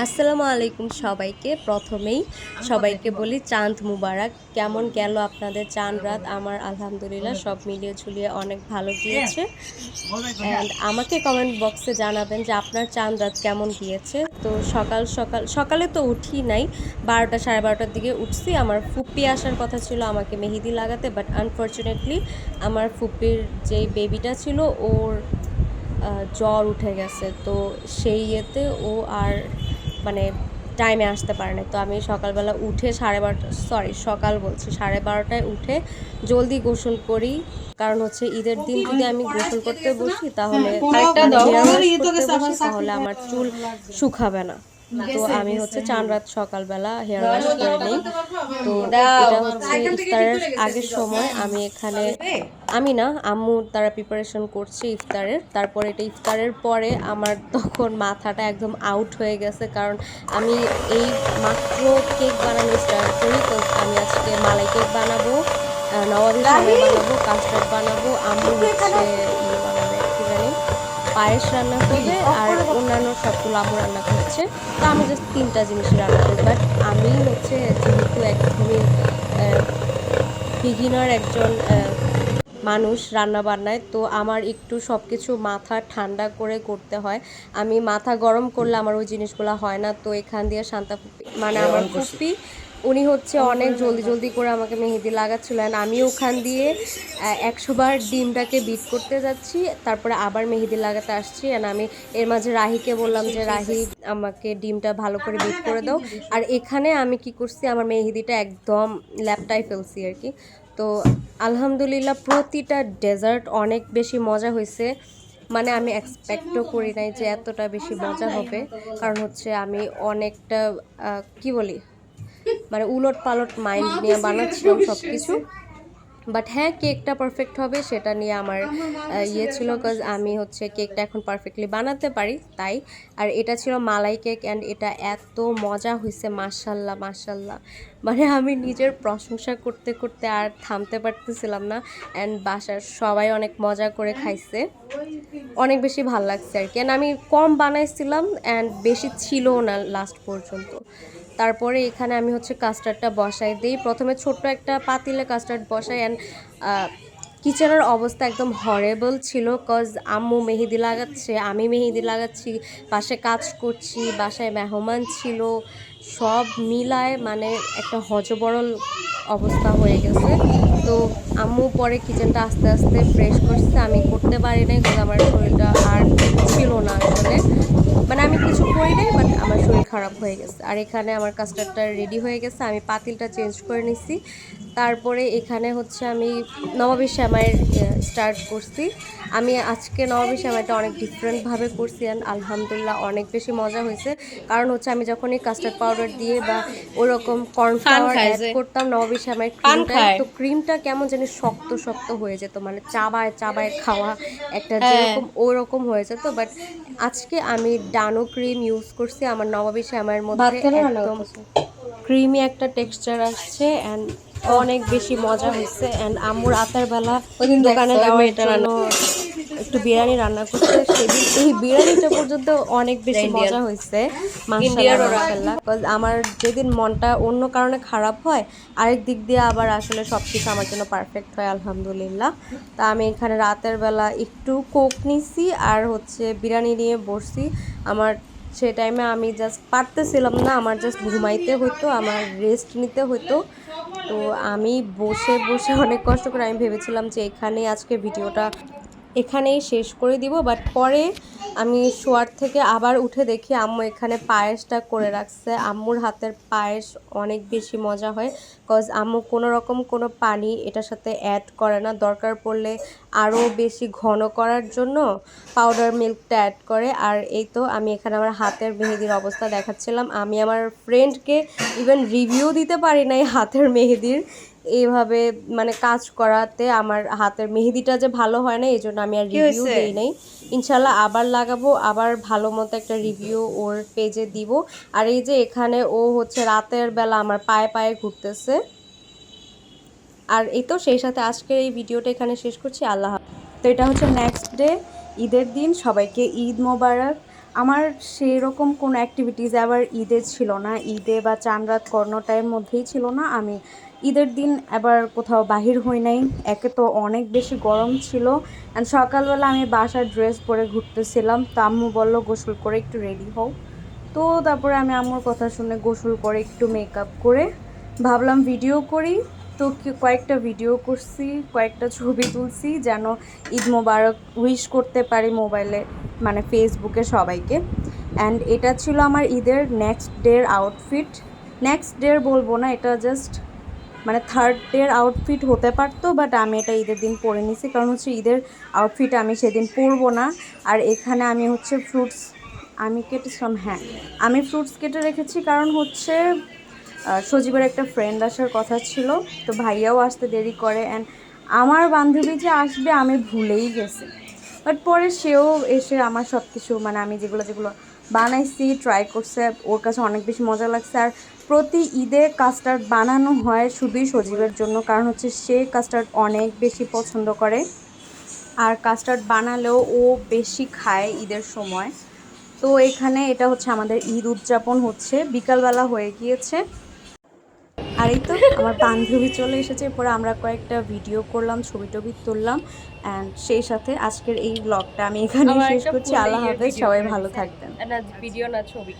আসসালামু আলাইকুম সবাইকে। প্রথমেই সবাইকে বলি চাঁদ মুবারক। কেমন গেল আপনাদের চাঁদ রাত? আমার আলহামদুলিল্লাহ সব মিলিয়ে ঝুলিয়ে অনেক ভালো গিয়েছে। অ্যান্ড আমাকে কমেন্ট বক্সে জানাবেন যে আপনার চাঁদ রাত কেমন গিয়েছে। তো সকালে তো উঠি নাই, 12টা 12:30টার দিকে উঠছি। আমার ফুপ্পি আসার কথা ছিল আমাকে মেহেদি লাগাতে, বাট আনফর্চুনেটলি আমার ফুপ্পির যেই বেবিটা ছিল ওর জ্বর উঠে গেছে। তো সেই ইয়েতে ও আর মানে টাইমে আসতে পারে না। তো আমি সকালবেলা উঠে সকাল বলছি 12:30টায় উঠে জলদি গোসল করি। কারণ হচ্ছে ঈদের দিন যদি আমি গোসল করতে বসি তাহলে মানে হেয়ার ওয়াশ করতে বসি তাহলে আমার চুল শুকাবে না। তো আমি হচ্ছে চান রাত সকালবেলা হেয়ার ওয়াশ করে নেই। তো এটা হচ্ছে ইফতারের আগের সময় আমি এখানে আমি না আম্মু তারা প্রিপারেশন করছে ইফতারের। তারপর এটা ইফতারের পরে আমার তখন মাথাটা একদম আউট হয়ে গেছে, কারণ আমি এই মাত্র কেক বানানো স্টার্ট করি। তো আমি আজকে মালাই কেক বানাবো, নবাবী সেমাই বানাবো, কাস্টার্ড বানাবো, আম্মু হচ্ছে ইয়ে বানাবে কি জানি পায়েস রান্না করবে, আর অন্যান্য সবগুলো আম্মু রান্না করছে। তো আমি জাস্ট 3টা জিনিসই রান্না করি। বাট আমি হচ্ছে যেহেতু একদমই বিগিনার একজন মানুষ রান্না বান্নায়, তো আমার একটু সব কিছু মাথা ঠান্ডা করে করতে হয়। আমি মাথা গরম করলে আমার ওই জিনিসগুলো হয় না। তো এখান দিয়ে শান্তা ফুপি মানে আমার ফুপি উনি হচ্ছে অনেক জলদি জলদি করে আমাকে মেহেদি লাগাচ্ছিলেন। আমি ওখান দিয়ে 100 বার ডিমটাকে বিট করতে যাচ্ছি, তারপরে আবার মেহেদি লাগাতে আসছি। অ্যান্ড আমি এর মাঝে রাহিকে বললাম যে রাহি আমাকে ডিমটা ভালো করে বিট করে দাও। আর এখানে আমি কি করছি, আমার মেহেদিটা একদম ল্যাপটাই ফেলছি আর কি। তো আলহামদুলিল্লাহ প্রতিটা ডেজার্ট অনেক বেশি মজা হয়েছে। মানে আমি এক্সপেক্টও করি নাই যে এতটা বেশি মজা হবে। কারণ হচ্ছে আমি অনেকটা কি বলি মানে উলট পালট মাইন্ড নিয়ে বানাচ্ছিলাম সব কিছু। বাট হ্যাঁ, কেকটা পারফেক্ট হবে সেটা নিয়ে আমার ইয়ে ছিল, কজ আমি হচ্ছে কেকটা এখন পারফেক্টলি বানাতে পারি তাই। আর এটা ছিল মালাই কেক, অ্যান্ড এটা এত মজা হয়েছে, মাশাল্লাহ মাশাল্লাহ। মানে আমি নিজের প্রশংসা করতে করতে আর থামতে পারতেছিলাম না। অ্যান্ড বাসার সবাই অনেক মজা করে খাইছে, অনেক বেশি ভাল লাগছে আর কি। অ্যান্ড আমি কম বানাইছিলাম অ্যান্ড বেশি ছিলও না লাস্ট পর্যন্ত। তারপরে এখানে আমি হচ্ছে কাস্টার্ডটা বসাই দিই। প্রথমে ছোট্ট একটা পাতিলে কাস্টার্ড বসাই। অ্যান্ড কিচেনের অবস্থা একদম হরেবল ছিল, কজ আম্মু মেহেদি লাগাচ্ছে, আমি মেহেদি লাগাচ্ছি, পাশে কাজ করছি, বাসায় মেহমান ছিল, সব মিলায় মানে একটা হজবরল অবস্থা হয়ে গেছে। তো আম্মু পরে কিচেনটা আস্তে আস্তে ফ্রেশ করছে, আমি করতে পারি নাই, কারণ আমার শরীরটা আর ছিল না আসলে। মানে আমি কিছু করি নাই, বাট আমার শরীর খারাপ হয়ে গেছে। আর এখানে আমার কাস্টার্ডটা রেডি হয়ে গেছে, আমি পাতিলটা চেঞ্জ করে নিছি। তারপরে এখানে হচ্ছে আমি নবাবী শ্যামাইয়ের স্টার্ট করছি। আমি আজকে নবাবী শ্যামাইটা অনেক ডিফারেন্টভাবে করছি, অ্যান্ড আলহামদুলিল্লাহ অনেক বেশি মজা হয়েছে। কারণ হচ্ছে আমি যখনই কাস্টার্ড পাউডার দিয়ে বা ওরকম কর্নফ্লাওয়ার অ্যাড করতাম নবাবী শ্যামাইয়ের ক্রিমটায়, তো ক্রিমটা কেমন জানি শক্ত শক্ত হয়ে যেত, মানে চাবায় চাবায় খাওয়া একটা যেরকম ওরকম হয়ে যেত। বাট আজকে আমি ডানো ক্রিম ইউজ করছি আমার নবাবী শ্যামাইয়ের মধ্যে, একদম ক্রিমি একটা টেক্সচার আসছে, অ্যান্ড অনেক বেশি মজা হয়েছে। অ্যান্ড আম্মুর রাতের বেলা দোকানে যাওয়ার জন্য একটু বিরিয়ানি রান্না করছে, সেদিন এই বিরিয়ানিটা পর্যন্ত অনেক বেশি মজা হয়েছে মাশাআল্লাহ মাশাআল্লাহ। কজ আমার যেদিন মনটা অন্য কারণে খারাপ হয়, আরেক দিক দিয়ে আবার আসলে সব কিছু আমার জন্য পারফেক্ট হয় আলহামদুলিল্লাহ। তা আমি এখানে রাতের বেলা একটু কোক নিছি আর হচ্ছে বিরিয়ানি নিয়ে বসছি। আমার সে টাইমে আমি জাস্ট পারতেছিলাম না, আমার জাস্ট ঘুমাইতে হতো, আমার রেস্ট নিতে হতো। তো আমি বসে বসে অনেক কষ্ট করে আমি ভেবেছিলাম যে আজকে ভিডিওটা এখানেই শেষ করে দিব। বাট পরে আমি শোয়ার থেকে আবার উঠে দেখি আম্মু এখানে পায়েসটা করে রাখছে। আম্মুর হাতের পায়েস অনেক বেশি মজা হয়, কজ আম্মু কোনো রকম কোনো পানি এটার সাথে অ্যাড করে না, দরকার পড়লে আরও বেশি ঘন করার জন্য পাউডার মিল্কটা অ্যাড করে। আর এই তো আমি এখানে আমার হাতের মেহেদির অবস্থা দেখাচ্ছিলাম। আমি আমার ফ্রেন্ডকে ইভেন রিভিউ দিতে পারি না এই হাতের মেহেদির, এইভাবে মানে কাজ করাতে আমার হাতের মেহেদিটা যে ভালো হয় না, এই জন্য আমি আর রিভিউ দিই নাই। ইনশাল্লাহ আবার লাগাবো, আবার ভালো মতো একটা রিভিউ ওর পেজে দিব। আর এই যে এখানে ও হচ্ছে রাতের বেলা আমার পায়ে পায়ে ঘুরতেছে। আর এই তো সেই সাথে আজকের এই ভিডিওটা এখানে শেষ করছি। আল্লাহ হাফেজ। তো এটা হচ্ছে নেক্সট ডে, ঈদের দিন। সবাইকে ঈদ মোবারক। আমার সেই রকম কোনো অ্যাক্টিভিটিস আবার ঈদে ছিল না, ঈদে বা চাঁদ রাত কোনোটার মধ্যেই ছিল না। আমি ঈদের দিন আবার কোথাও বাহির হই নাই, একে তো অনেক বেশি গরম ছিল। অ্যান্ড সকালবেলা আমি বাসার ড্রেস পরে ঘুরতেছিলাম, তো আম্মু বললো গোসল করে একটু রেডি হও। তো তারপরে আমি আম্মুর কথা শুনে গোসল করে একটু মেকআপ করে ভাবলাম ভিডিও করি। তো কয়েকটা ভিডিও করছি, কয়েকটা ছবি তুলছি যেন ঈদ মোবারক উইশ করতে পারি মোবাইলে, মানে ফেসবুকে সবাইকে। অ্যান্ড এটা ছিল আমার ঈদের নেক্সট ডের আউটফিট। নেক্সট ডের বলবো না, এটা জাস্ট মানে থার্ড ডের আউটফিট হতে পারতো, বাট আমি এটা ঈদের দিন পরে নিছি, কারণ হচ্ছে ঈদের আউটফিট আমি সেদিন পরবো না। আর এখানে আমি হচ্ছে ফ্রুটস আমি কেটেছিলাম, হ্যাঁ আমি ফ্রুটস কেটে রেখেছি, কারণ হচ্ছে সজীবের একটা ফ্রেন্ড আসার কথা ছিল, তো ভাইয়াও আসতে দেরি করে। অ্যান্ড আমার বান্ধবী যে আসবে আমি ভুলেই গেছি, বাট পরে সেও এসে আমার সব কিছু মানে আমি যেগুলো যেগুলো বানাইছি ট্রাই করছে, ওর কাছে অনেক বেশি মজা লাগছে। আর প্রতি ঈদে কাস্টার্ড বানানো হয় শুধুই সজীবের জন্য, কারণ হচ্ছে সে কাস্টার্ড অনেক বেশি পছন্দ করে, আর কাস্টার্ড বানালেও ও বেশি খায় ঈদের সময়। তো এখানে এটা হচ্ছে আমাদের ঈদ উদযাপন হচ্ছে, বিকালবেলা হয়ে গিয়েছে। আর এই তো আমার বান্ধবী চলে এসেছে, পরে আমরা কয়েকটা ভিডিও করলাম, ছবি টবি তুললাম। অ্যান্ড সেই সাথে আজকের এই ব্লগটা আমি এখানেই আমার শেষ একটা করছি। ফুল আল্লাহ ইয়ে হাফেজ, ভিডিও সবাই করে ভালো দিছে, থাকবেন। না ভিডিও না ছবি।